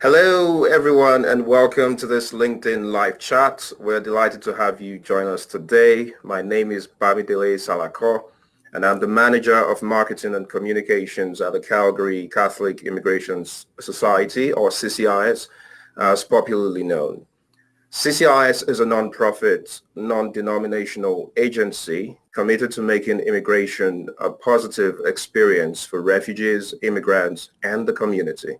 Hello, everyone, and welcome to this LinkedIn live chat. We're delighted to have you join us today. My name is Bamidele Salako, and I'm the Manager of Marketing and Communications at the Calgary Catholic Immigration Society, or CCIS, as popularly known. CCIS is a non-profit, non-denominational agency committed to making immigration a positive experience for refugees, immigrants, and the community.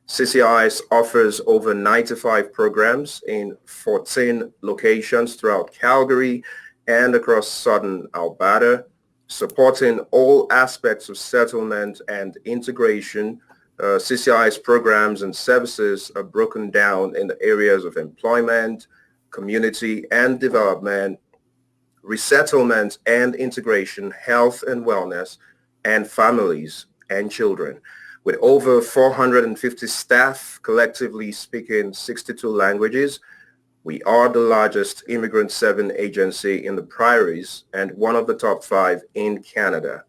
CCIS offers over 95 programs in 14 locations throughout Calgary and across southern Alberta, supporting all aspects of settlement and integration. CCIS programs and services are broken down in the areas of employment, community and development, resettlement and integration, health and wellness, and families and children. With over 450 staff collectively speaking 62 languages, we are the largest immigrant serving agency in the prairies and one of the top 5 in Canada.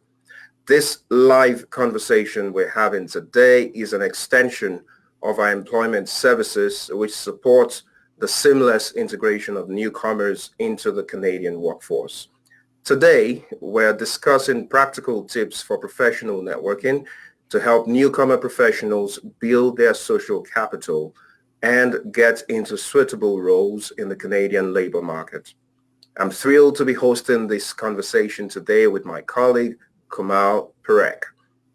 This live conversation we're having today is an extension of our employment services, which supports the seamless integration of newcomers into the Canadian workforce. Today, we're discussing practical tips for professional networking to help newcomer professionals build their social capital and get into suitable roles in the Canadian labor market. I'm thrilled to be hosting this conversation today with my colleague, Komal Parekh.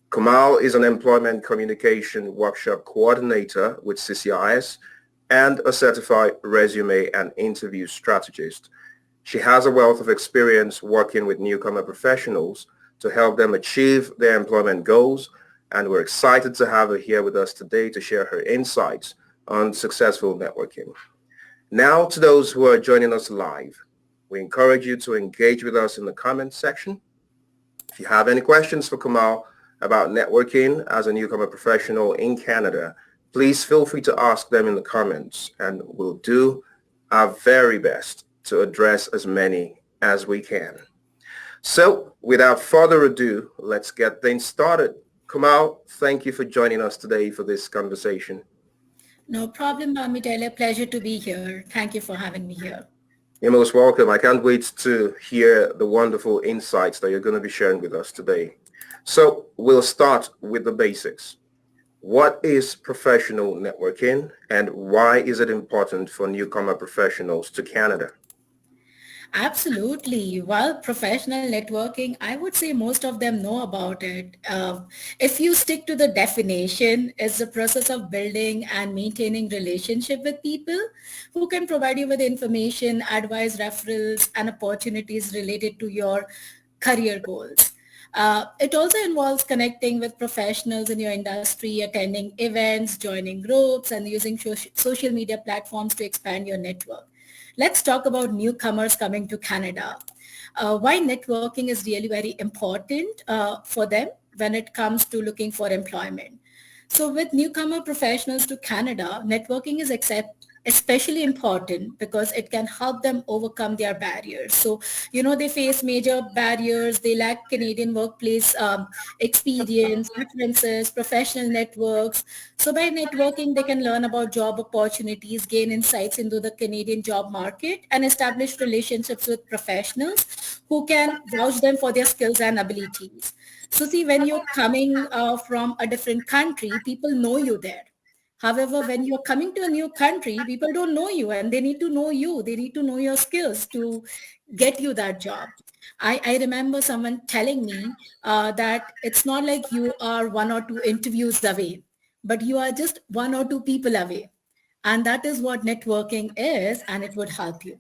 Komal is an employment communication workshop coordinator with CCIS and a certified resume and interview strategist. She has a wealth of experience working with newcomer professionals to help them achieve their employment goals, and we're excited to have her here with us today to share her insights on successful networking. Now to those who are joining us live, we encourage you to engage with us in the comments section. If you have any questions for Komal about networking as a newcomer professional in Canada, please feel free to ask them in the comments, and we'll do our very best to address as many as we can. So without further ado, let's get things started. Komal, thank you for joining us today for this conversation. No problem, Amidele. Pleasure to be here. Thank you for having me here. You're most welcome. I can't wait to hear the wonderful insights that you're going to be sharing with us today. So we'll start with the basics. What is professional networking and why is it important for newcomer professionals to Canada? Absolutely. Well, professional networking, I would say most of them know about it. If you stick to the definition, it's the process of building and maintaining relationship with people who can provide you with information, advice, referrals, and opportunities related to your career goals. It also involves connecting with professionals in your industry, attending events, joining groups, and using social media platforms to expand your network. Let's talk about newcomers coming to Canada. Why networking is really very important for them when it comes to looking for employment. So with newcomer professionals to Canada, networking is especially important because it can help them overcome their barriers. So, they face major barriers. They lack Canadian workplace experience, references, professional networks. So by networking, they can learn about job opportunities, gain insights into the Canadian job market, and establish relationships with professionals who can vouch them for their skills and abilities. So see, when you're coming from a different country, people know you there. However, when you're coming to a new country, people don't know you and they need to know you. They need to know your skills to get you that job. I remember someone telling me that it's not like you are 1 or 2 interviews away, but you are just 1 or 2 people away. And that is what networking is, and it would help you.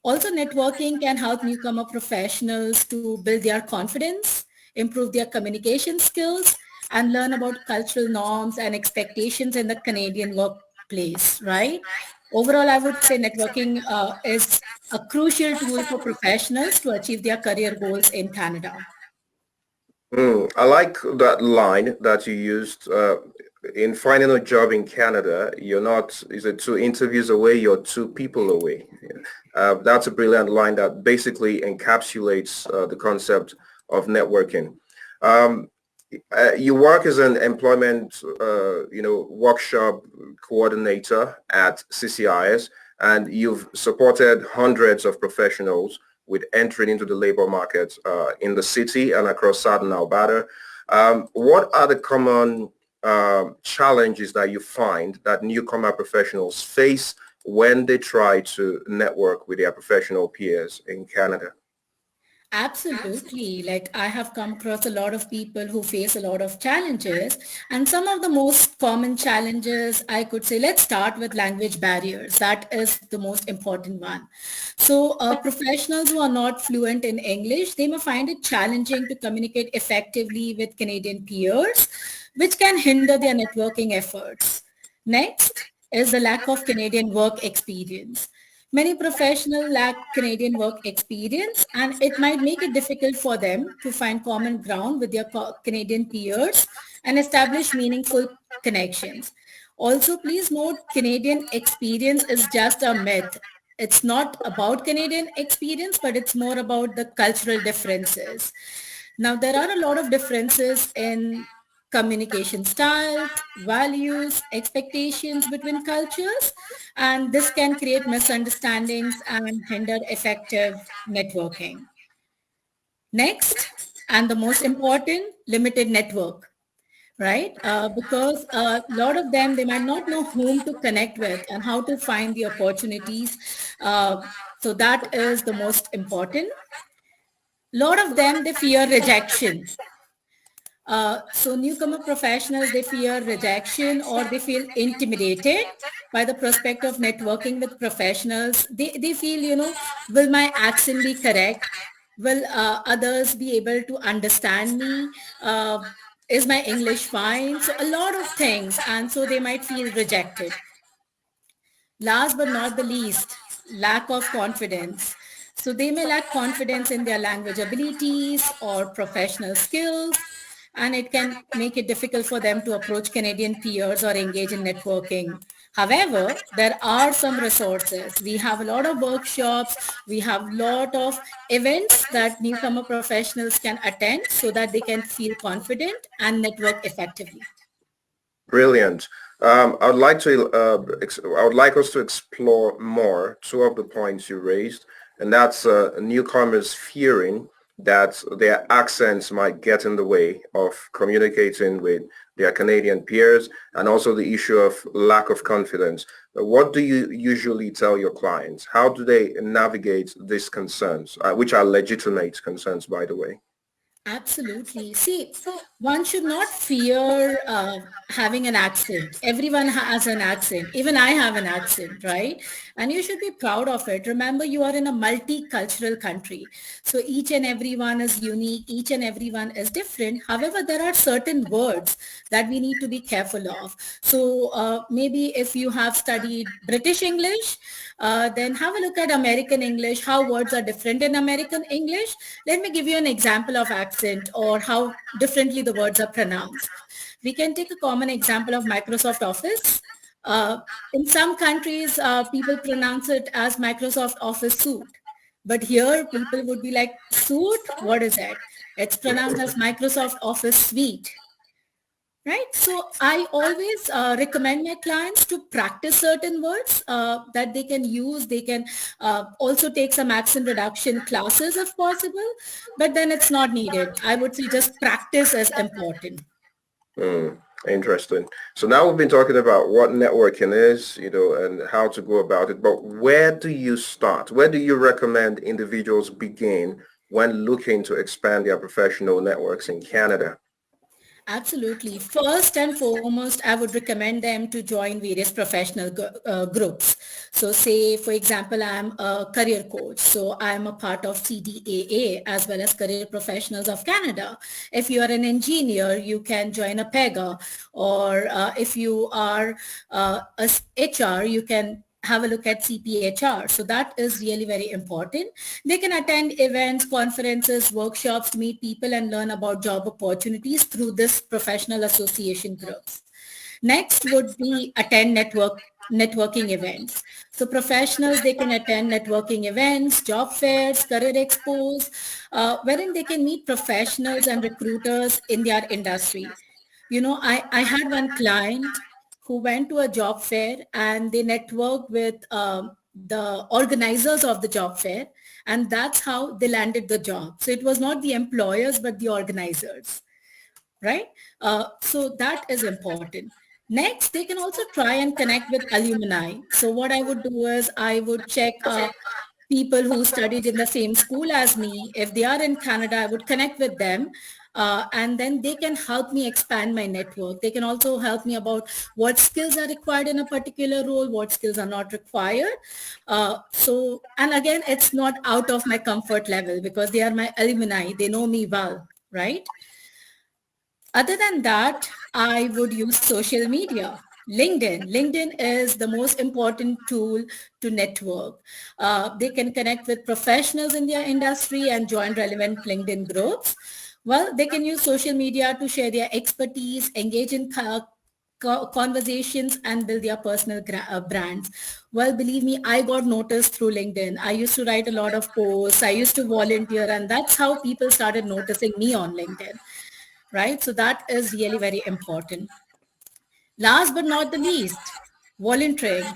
Also, networking can help newcomer professionals to build their confidence, improve their communication skills, and learn about cultural norms and expectations in the Canadian workplace, right? Overall, I would say networking is a crucial tool for professionals to achieve their career goals in Canada. I like that line that you used. In finding a job in Canada, you're not, is it 2 interviews away, you're 2 people away. That's a brilliant line that basically encapsulates the concept of networking. Um, You work as an employment, workshop coordinator at CCIS, and you've supported hundreds of professionals with entering into the labor market in the city and across Southern Alberta. What are the common challenges that you find that newcomer professionals face when they try to network with their professional peers in Canada? Absolutely. Like I have come across a lot of people who face a lot of challenges. And some of the most common challenges, I could say, let's start with language barriers. That is the most important one. So professionals who are not fluent in English, they may find it challenging to communicate effectively with Canadian peers, which can hinder their networking efforts. Next is the lack of Canadian work experience. Many professionals lack Canadian work experience and it might make it difficult for them to find common ground with their Canadian peers and establish meaningful connections. Also, please note Canadian experience is just a myth. It's not about Canadian experience, but it's more about the cultural differences. Now, there are a lot of differences in communication styles, values, expectations between cultures, and this can create misunderstandings and hinder effective networking. Next, and the most important, limited network, right? Because a lot of them, they might not know whom to connect with and how to find the opportunities. So that is the most important. A lot of them, they fear rejection. So newcomer professionals, they fear rejection or they feel intimidated by the prospect of networking with professionals. They feel, will my accent be correct? Will others be able to understand me? Is my English fine? So a lot of things. And so they might feel rejected. Last but not the least, lack of confidence. So they may lack confidence in their language abilities or professional skills, and it can make it difficult for them to approach Canadian peers or engage in networking. However, there are some resources. We have a lot of workshops. We have a lot of events that newcomer professionals can attend so that they can feel confident and network effectively. Brilliant. I would like us to explore more two of the points you raised, and that's newcomers fearing that their accents might get in the way of communicating with their Canadian peers, and also the issue of lack of confidence. What do you usually tell your clients? How do they navigate these concerns, which are legitimate concerns, by the way? Absolutely. See, one should not fear having an accent. Everyone has an accent. Even I have an accent, right? And you should be proud of it. Remember, you are in a multicultural country. So each and everyone is unique. Each and everyone is different. However, there are certain words that we need to be careful of. So maybe if you have studied British English, then have a look at American English, how words are different in American English. Let me give you an example of accent or how differently the words are pronounced. We can take a common example of Microsoft Office. Uh, in some countries, people pronounce it as Microsoft Office Suite. But here, people would be like, suite? What is that? It's pronounced as Microsoft Office Suite. Right. So I always recommend my clients to practice certain words that they can use. They can also take some accent reduction classes if possible, but then it's not needed. I would say just practice is important. Mm, interesting. So now we've been talking about what networking is, and how to go about it. But where do you start? Where do you recommend individuals begin when looking to expand their professional networks in Canada? Absolutely. First and foremost, I would recommend them to join various professional groups. So say, for example, I'm a career coach. So I'm a part of CDAA as well as Career Professionals of Canada. If you are an engineer, you can join a PEGA, or if you are a HR, you can have a look at CPHR. So that is really very important. They can attend events, conferences, workshops, meet people and learn about job opportunities through this professional association groups. Next would be attend network networking events. So professionals, they can attend networking events, job fairs, career expos, wherein they can meet professionals and recruiters in their industry. I had one client who went to a job fair and they networked with the organizers of the job fair, and that's how they landed the job. So it was not the employers, but the organizers, right? So that is important. Next, they can also try and connect with alumni. So what I would do is I would check people who studied in the same school as me. If they are in Canada, I would connect with them. And then they can help me expand my network. They can also help me about what skills are required in a particular role, what skills are not required. And again, it's not out of my comfort level because they are my alumni. They know me well, right? Other than that, I would use social media. LinkedIn. LinkedIn is the most important tool to network. They can connect with professionals in their industry and join relevant LinkedIn groups. Well, they can use social media to share their expertise, engage in conversations, and build their personal brands. Well, believe me, I got noticed through LinkedIn. I used to write a lot of posts. I used to volunteer, and that's how people started noticing me on LinkedIn, right? So that is really very important. Last but not the least, volunteering.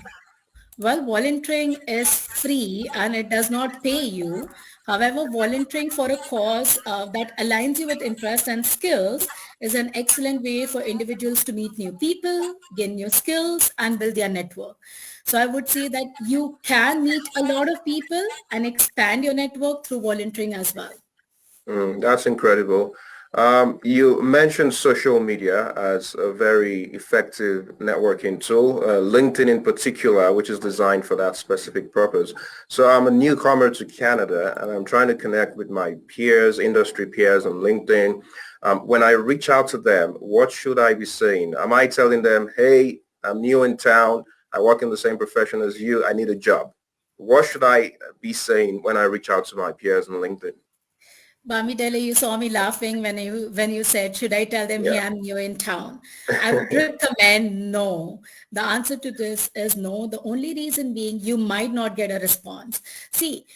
Well, volunteering is free and it does not pay you. However, volunteering for a cause that aligns you with interests and skills is an excellent way for individuals to meet new people, gain new skills, and build their network. So I would say that you can meet a lot of people and expand your network through volunteering as well. That's incredible. You mentioned social media as a very effective networking tool, LinkedIn in particular, which is designed for that specific purpose. So I'm a newcomer to Canada and I'm trying to connect with my peers, industry peers on LinkedIn. When I reach out to them, what should I be saying? Am I telling them, hey, I'm new in town, I work in the same profession as you, I need a job? What should I be saying when I reach out to my peers on LinkedIn? Bamidele, you saw me laughing when you said, should I tell them, hey, Yeah. I'm new in town? I would recommend no. The answer to this is no. The only reason being you might not get a response. See,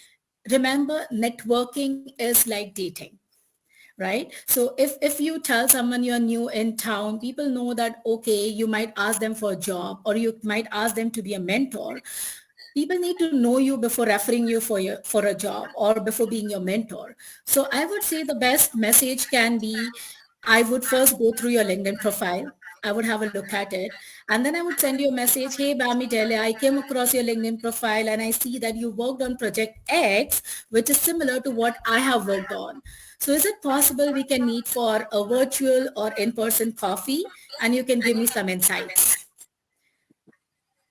remember, networking is like dating, right? So if you tell someone you're new in town, people know that, okay, you might ask them for a job or you might ask them to be a mentor. People need to know you before referring you for a job or before being your mentor. So I would say the best message can be, I would first go through your LinkedIn profile. I would have a look at it. And then I would send you a message. Hey, Bami Dele, I came across your LinkedIn profile and I see that you worked on project X, which is similar to what I have worked on. So is it possible we can meet for a virtual or in-person coffee and you can give me some insights?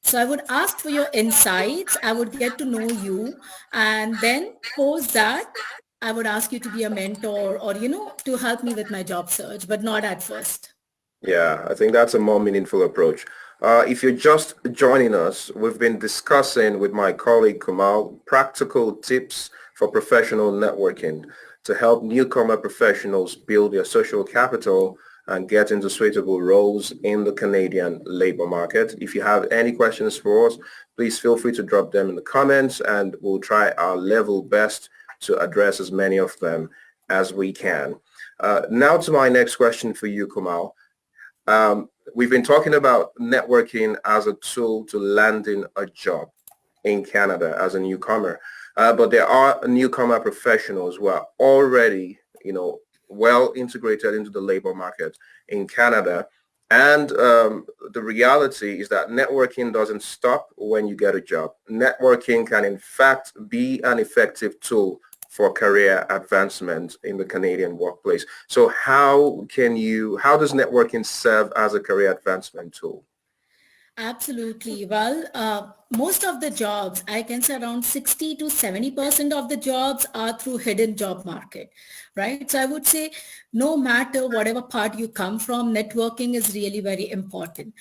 So I would ask for your insights. I would get to know you. And then post that, I would ask you to be a mentor or, to help me with my job search, but not at first. Yeah, I think that's a more meaningful approach. If you're just joining us, we've been discussing with my colleague Komal practical tips for professional networking to help newcomer professionals build their social capital and get into suitable roles in the Canadian labor market. If you have any questions for us, please feel free to drop them in the comments and we'll try our level best to address as many of them as we can. Now to my next question for you, Komal. We've been talking about networking as a tool to landing a job in Canada as a newcomer. But there are newcomer professionals who are already, well integrated into the labor market in Canada. And the reality is that networking doesn't stop when you get a job. Networking can in fact be an effective tool for career advancement in the Canadian workplace. So how does networking serve as a career advancement tool? Absolutely. Well, most of the jobs, I can say around 60 to 70% of the jobs are through hidden job market, right? So I would say no matter whatever part you come from, networking is really very important.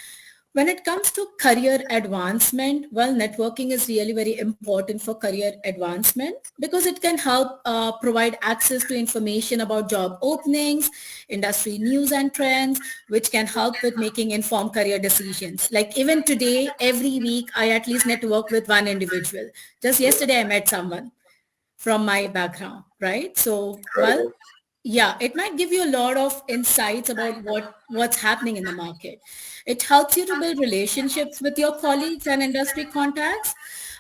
When it comes to career advancement, well, networking is really very important for career advancement because it can help provide access to information about job openings, industry news and trends, which can help with making informed career decisions. Like even today, every week, I at least network with one individual. Just yesterday, I met someone from my background, right? So, well, Incredible. yeah, it might give you a lot of insights about what's happening in the market. It helps you to build relationships with your colleagues and industry contacts.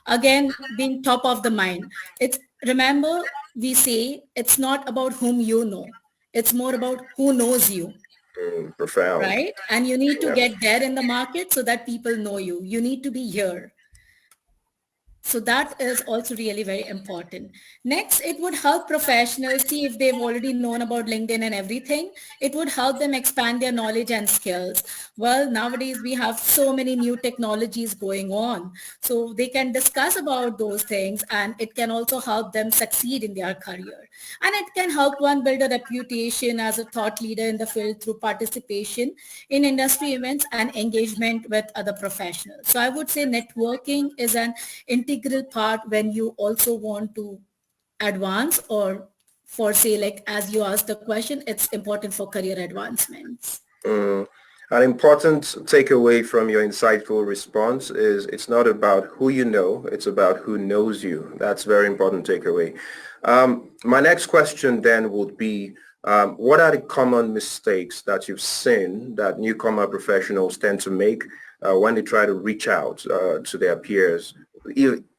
Again, being top of the mind. It's remember we say it's not about whom you know. It's more about who knows you, Profound. right? And you need to Yeah. get there in the market so that people know you. You need to be here. So that is also really very important. Next, it would help professionals see if they've already known about LinkedIn and everything. It would help them expand their knowledge and skills. Well, nowadays we have so many new technologies going on. So they can discuss about those things and it can also help them succeed in their career. And it can help one build a reputation as a thought leader in the field through participation in industry events and engagement with other professionals. So I would say networking is an integral part when you also want to advance or for say like as you asked the question, it's important for career advancements. Mm. An important takeaway from your insightful response is it's not about who you know, it's about who knows you. That's a very important takeaway. My next question then would be, what are the common mistakes that you've seen that newcomer professionals tend to make when they try to reach out to their peers,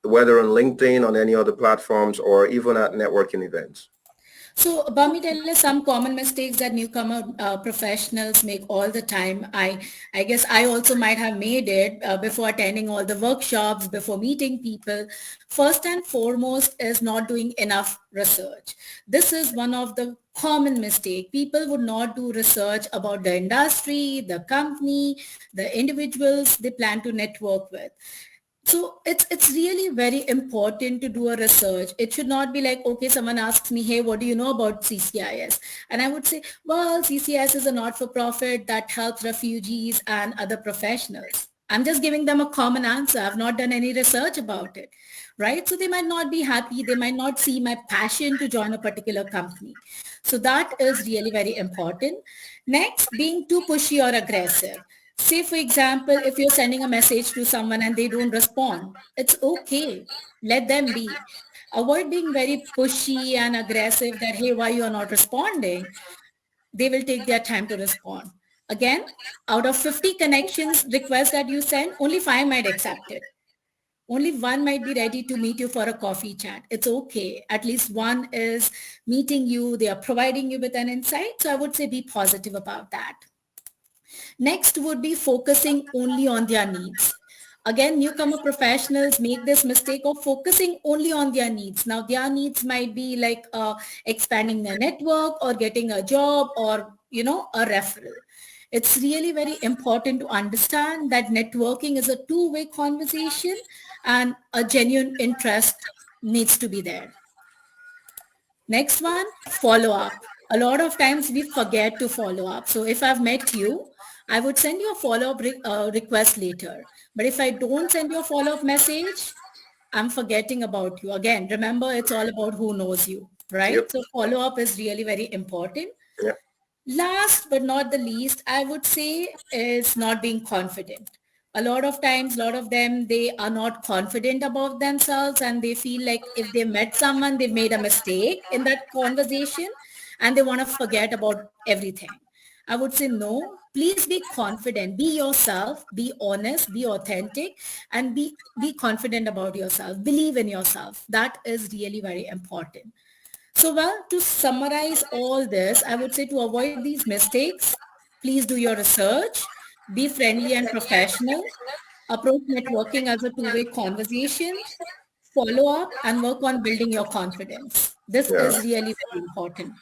whether on LinkedIn, on any other platforms, or even at networking events? So, Bami, tell us some common mistakes that newcomer professionals make all the time. I guess I also might have made it before attending all the workshops, before meeting people. First and foremost is not doing enough research. This is one of the common mistake. People would not do research about the industry, the company, the individuals they plan to network with. So it's really very important to do a research. It should not be like, okay, someone asks me, hey, what do you know about CCIS? And I would say, well, CCIS is a not-for-profit that helps refugees and other professionals. I'm just giving them a common answer. I've not done any research about it, right? So they might not be happy. They might not see my passion to join a particular company. So that is really very important. Next, being too pushy or aggressive. Say, for example, if you're sending a message to someone and they don't respond, it's okay. Let them be. Avoid being very pushy and aggressive that, hey, why you are not responding? They will take their time to respond. Again, out of 50 connections requests that you send, only 5 might accept it. Only one might be ready to meet you for a coffee chat. It's okay. At least one is meeting you. They are providing you with an insight. So I would say be positive about that. Next would be focusing only on their needs. Again, newcomer professionals make this mistake of focusing only on their needs. Now, their needs might be like expanding their network or getting a job or, a referral. It's really very important to understand that networking is a two-way conversation and a genuine interest needs to be there. Next one, follow up. A lot of times we forget to follow up. So if I've met you, I would send you a follow-up request later. But if I don't send you a follow-up message, I'm forgetting about you. Again, remember, it's all about who knows you, right? Yep. So follow-up is really very important. Yep. Last but not the least, I would say is not being confident. A lot of times, a lot of them, they are not confident about themselves and they feel like if they met someone, they've made a mistake in that conversation and they want to forget about everything. I would say no, please be confident, be yourself, be honest, be authentic and be confident about yourself. Believe in yourself. That is really very important. So, well, to summarize all this, I would say to avoid these mistakes, please do your research, be friendly and professional, approach networking as a two-way conversation, follow up and work on building your confidence. This Yeah. is really very important.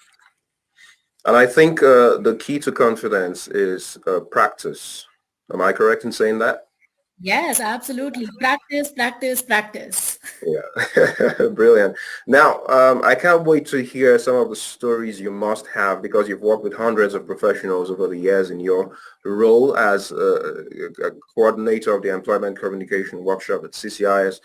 And I think the key to confidence is practice. Am I correct in saying that? Yes, absolutely. Practice, practice, practice. Yeah, brilliant. Now, I can't wait to hear some of the stories you must have because you've worked with hundreds of professionals over the years in your role as a coordinator of the Employment Communication Workshop at CCIS.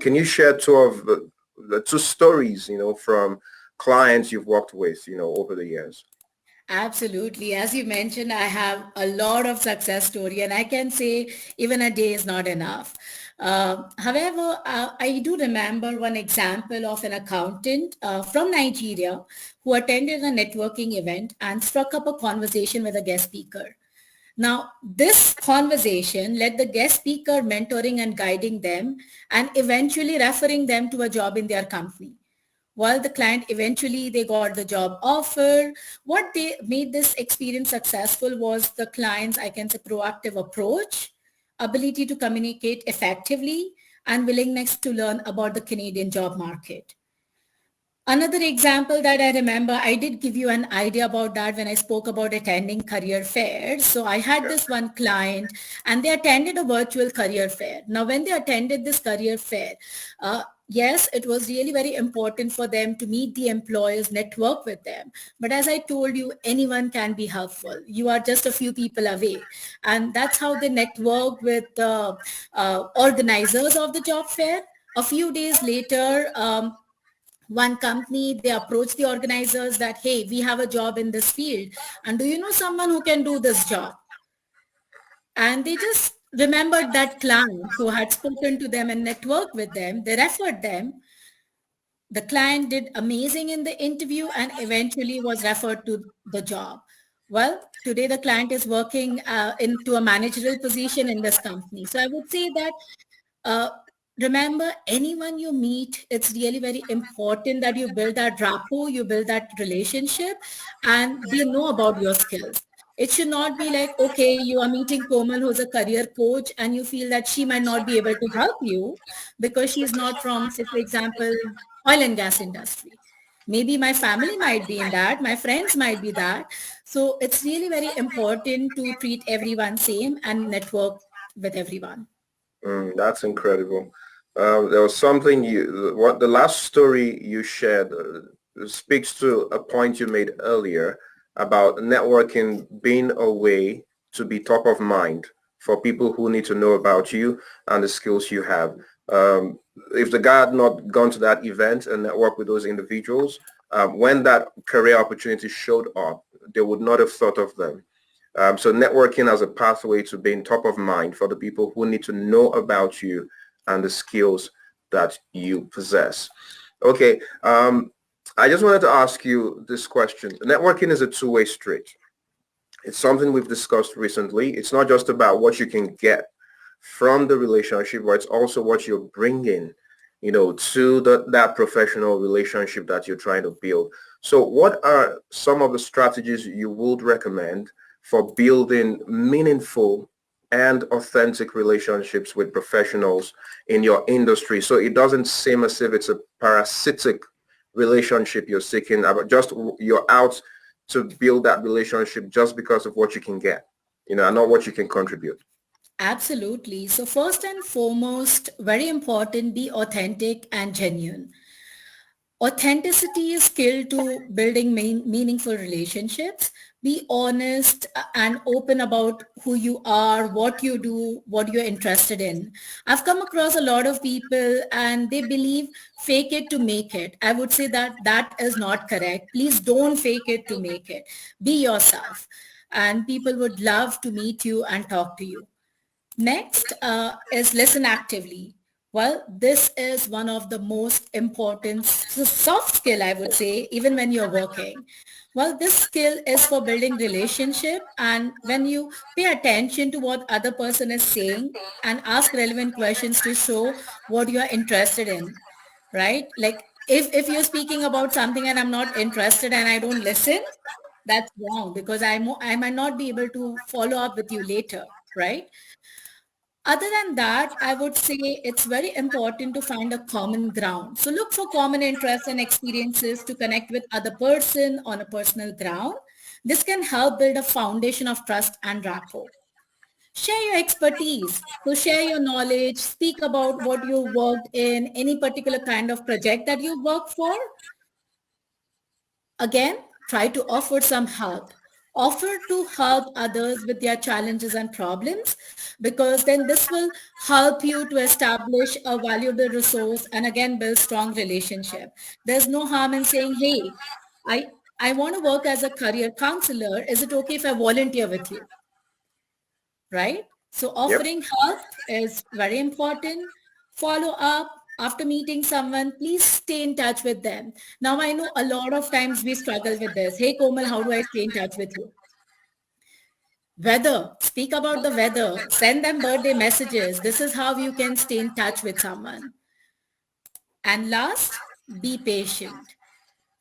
Can you share two of the two stories, from clients you've worked with, over the years? Absolutely. As you mentioned, I have a lot of success story and I can say even a day is not enough. However, I do remember one example of an accountant from Nigeria who attended a networking event and struck up a conversation with a guest speaker. Now, this conversation led the guest speaker mentoring and guiding them and eventually referring them to a job in their company. While the client eventually they got the job offer, what they made this experience successful was the client's, I can say, proactive approach, ability to communicate effectively, and willingness to learn about the Canadian job market. Another example that I remember, I did give you an idea about that when I spoke about attending career fairs. So I had Yeah. this one client and they attended a virtual career fair. Now, when they attended this career fair, yes, it was really very important for them to meet the employers, network with them. But as I told you, anyone can be helpful. You are just a few people away. And that's how they networked with the organizers of the job fair. A few days later, one company, they approach the organizers that, hey, we have a job in this field. And do you know someone who can do this job? And they just remembered that client who had spoken to them and networked with them. They referred them. The client did amazing in the interview and eventually was referred to the job. Well, today the client is working into a managerial position in this company. So I would say that uh, remember, anyone you meet, it's really very important that you build that rapport, you build that relationship, and they know about your skills. It should not be like, okay, you are meeting Komal, who's a career coach, and you feel that she might not be able to help you because she's not from, say, for example, oil and gas industry. Maybe my family might be in that, my friends might be that. So it's really very important to treat everyone same and network with everyone. That's incredible. There was something what the last story you shared speaks to a point you made earlier about networking being a way to be top of mind for people who need to know about you and the skills you have. If the guy had not gone to that event and networked with those individuals, when that career opportunity showed up, they would not have thought of them. So networking as a pathway to being top of mind for the people who need to know about you and the skills that you possess. Okay, I just wanted to ask you this question. Networking is a two-way street. It's something we've discussed recently. It's not just about what you can get from the relationship, but it's also what you're bringing, to that professional relationship that you're trying to build. So what are some of the strategies you would recommend for building meaningful and authentic relationships with professionals in your industry so it doesn't seem as if it's a parasitic relationship you're seeking, but just you're out to build that relationship just because of what you can get, and not what you can contribute. Absolutely. So first and foremost, very important, be authentic and genuine. Authenticity is skill to building meaningful relationships. Be honest and open about who you are, what you do, what you're interested in. I've come across a lot of people and they believe fake it to make it. I would say that that is not correct. Please don't fake it to make it. Be yourself. And people would love to meet you and talk to you. Next is listen actively. Well, this is one of the most important soft skill, I would say, even when you're working. Well, this skill is for building relationship. And when you pay attention to what other person is saying and ask relevant questions to show what you are interested in, right? Like if you're speaking about something and I'm not interested and I don't listen, that's wrong because I might not be able to follow up with you later, right? Other than that, I would say it's very important to find a common ground. So look for common interests and experiences to connect with other person on a personal ground. This can help build a foundation of trust and rapport. Share your expertise. So share your knowledge, speak about what you worked in, any particular kind of project that you work for. Again, try to offer some help. Offer to help others with their challenges and problems, because then this will help you to establish a valuable resource and again build strong relationship. There's no harm in saying, hey, I, I want to work as a career counselor. Is it okay if I volunteer with you? Right? So Yep. offering help is very important. Follow up after meeting someone, please stay in touch with them. Now I know a lot of times we struggle with this. Hey Komal, how do I stay in touch with you? Weather, speak about the weather, send them birthday messages. This is how you can stay in touch with someone. And last, be patient.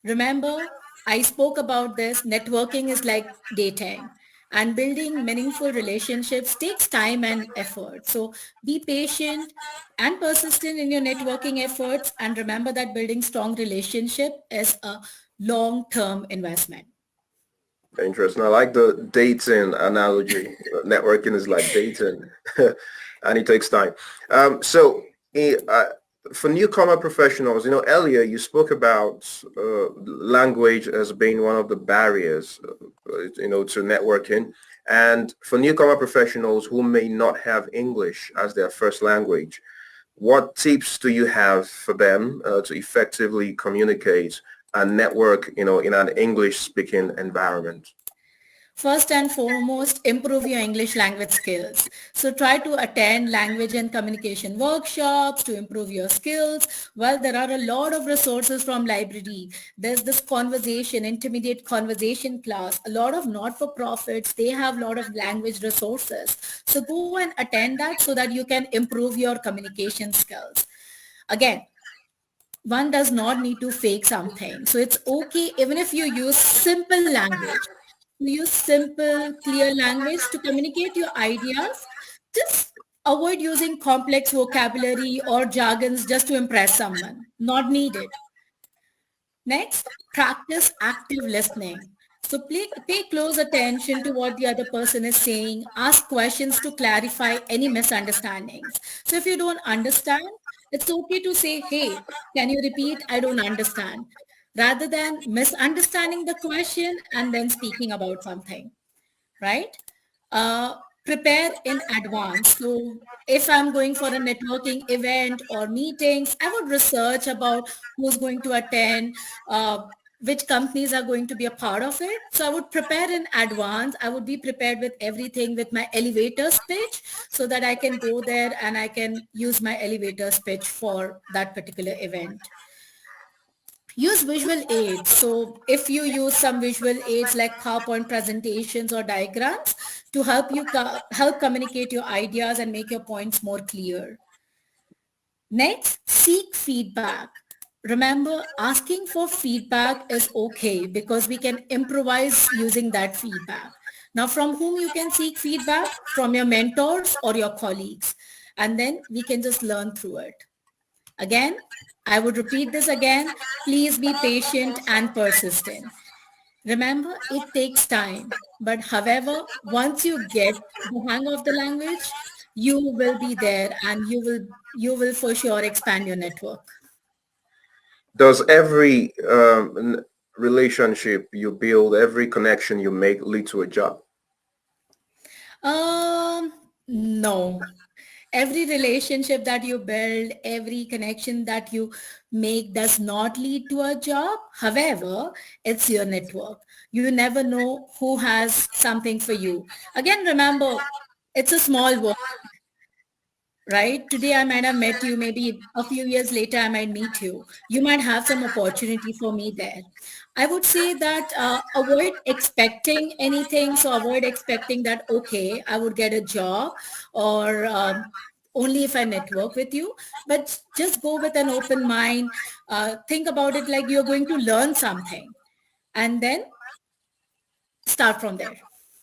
Remember, I spoke about this. Networking is like dating, and building meaningful relationships takes time and effort. So be patient and persistent in your networking efforts. And remember that building strong relationship is a long-term investment. Interesting. I like the dating analogy. Networking is like dating, and it takes time. So, for newcomer professionals, earlier you spoke about language as being one of the barriers, to networking. And for newcomer professionals who may not have English as their first language, what tips do you have for them to effectively communicate and network, in an English-speaking environment? First and foremost, improve your English language skills. So try to attend language and communication workshops to improve your skills. Well, there are a lot of resources from library. There's this conversation, intermediate conversation class. A lot of not-for-profits, they have a lot of language resources. So go and attend that so that you can improve your communication skills. Again, one does not need to fake something. So it's okay even if you use simple language. You use simple, clear language to communicate your ideas. Just avoid using complex vocabulary or jargons just to impress someone. Not needed. Next, practice active listening. So pay close attention to what the other person is saying. Ask questions to clarify any misunderstandings. So if you don't understand, it's okay to say, hey, can you repeat? I don't understand. Rather than misunderstanding the question and then speaking about something, right? Uh, Prepare in advance. So if I'm going for a networking event or meetings, I would research about who's going to attend, which companies are going to be a part of it. So I would prepare in advance. I would be prepared with everything with my elevator speech so that I can go there and I can use my elevator speech for that particular event. Use visual aids. So if you use some visual aids like PowerPoint presentations or diagrams to help you help communicate your ideas and make your points more clear. Next, seek feedback. Remember, asking for feedback is okay because we can improvise using that feedback. Now, from whom you can seek feedback? From your mentors or your colleagues. And then we can just learn through it. Again, I would repeat this again. Please be patient and persistent. Remember, it takes time. But however, once you get the hang of the language, you will be there and you will for sure expand your network. Does every relationship you build, every connection you make lead to a job? No. Every relationship that you build, every connection that you make does not lead to a job. However, it's your network. You never know who has something for you. Again, remember, it's a small world, right? Today I might have met you, maybe a few years later I might meet you. You might have some opportunity for me there. I would say that avoid expecting anything. So avoid expecting that, okay, I would get a job or only if I network with you, but just go with an open mind. Think about it like you're going to learn something and then start from there.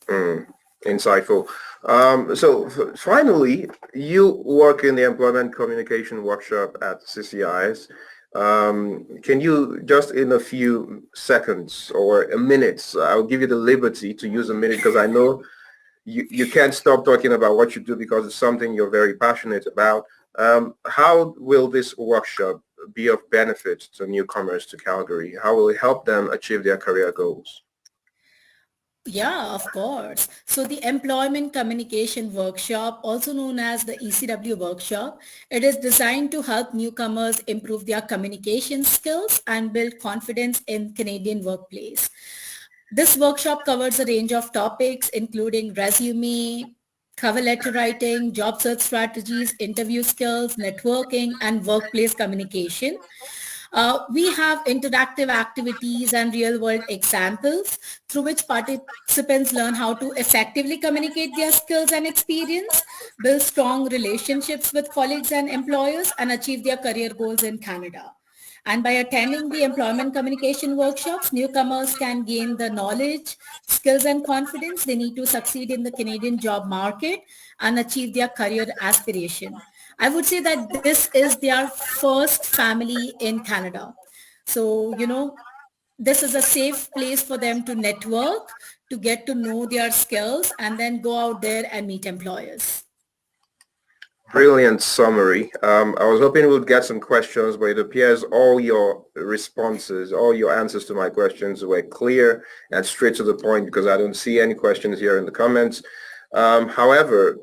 Mm, insightful. So finally, you work in the Employment Communication Workshop at CCIS. Can you just in a few seconds or a minute, I'll give you the liberty to use a minute because I know you can't stop talking about what you do because it's something you're very passionate about. How will this workshop be of benefit to newcomers to Calgary? How will it help them achieve their career goals? Yeah, of course. So the Employment Communication Workshop, also known as the ECW Workshop, it is designed to help newcomers improve their communication skills and build confidence in Canadian workplace. This workshop covers a range of topics, including resume, cover letter writing, job search strategies, interview skills, networking, and workplace communication. We have interactive activities and real-world examples through which participants learn how to effectively communicate their skills and experience, build strong relationships with colleagues and employers, and achieve their career goals in Canada. And by attending the employment communication workshops, newcomers can gain the knowledge, skills, and confidence they need to succeed in the Canadian job market and achieve their career aspiration. I would say that this is their first family in Canada. So, this is a safe place for them to network, to get to know their skills, and then go out there and meet employers. Brilliant summary. I was hoping we'd get some questions, but it appears all your responses, all your answers to my questions were clear and straight to the point because I don't see any questions here in the comments. However,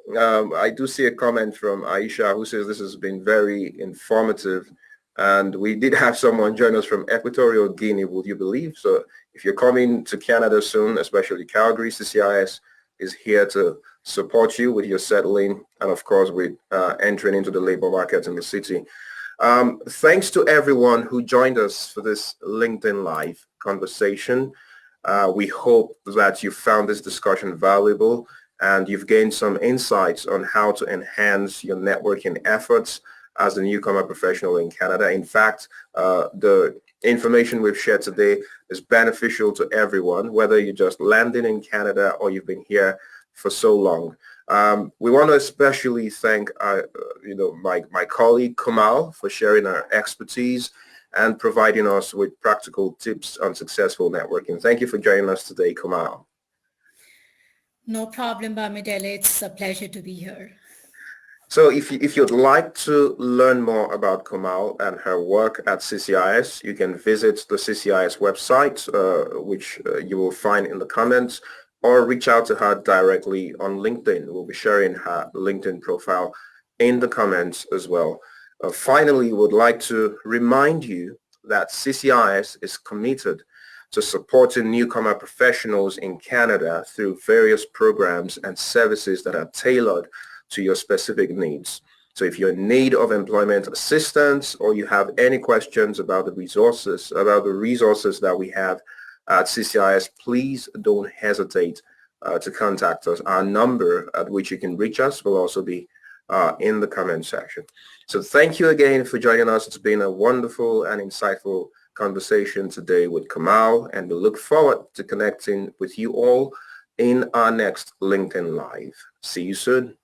I do see a comment from Aisha who says this has been very informative. And we did have someone join us from Equatorial Guinea, would you believe? So if you're coming to Canada soon, especially Calgary, CCIS is here to support you with your settling and of course with entering into the labor market in the city. Thanks to everyone who joined us for this LinkedIn Live conversation. We hope that you found this discussion valuable and you've gained some insights on how to enhance your networking efforts as a newcomer professional in Canada. In fact, the information we've shared today is beneficial to everyone, whether you're just landing in Canada or you've been here for so long. We want to especially thank my colleague Komal for sharing our expertise and providing us with practical tips on successful networking. Thank you for joining us today, Komal. No problem, Bamidele. It's a pleasure to be here. So if you'd like to learn more about Komal and her work at CCIS, you can visit the CCIS website, which you will find in the comments, or reach out to her directly on LinkedIn. We'll be sharing her LinkedIn profile in the comments as well. Finally, we would like to remind you that CCIS is committed to supporting newcomer professionals in Canada through various programs and services that are tailored to your specific needs. So if you're in need of employment assistance or you have any questions about the resources that we have at CCIS, please don't hesitate to contact us. Our number at which you can reach us will also be in the comment section. So thank you again for joining us. It's been a wonderful and insightful conversation today with Komal, and we look forward to connecting with you all in our next LinkedIn Live. See you soon.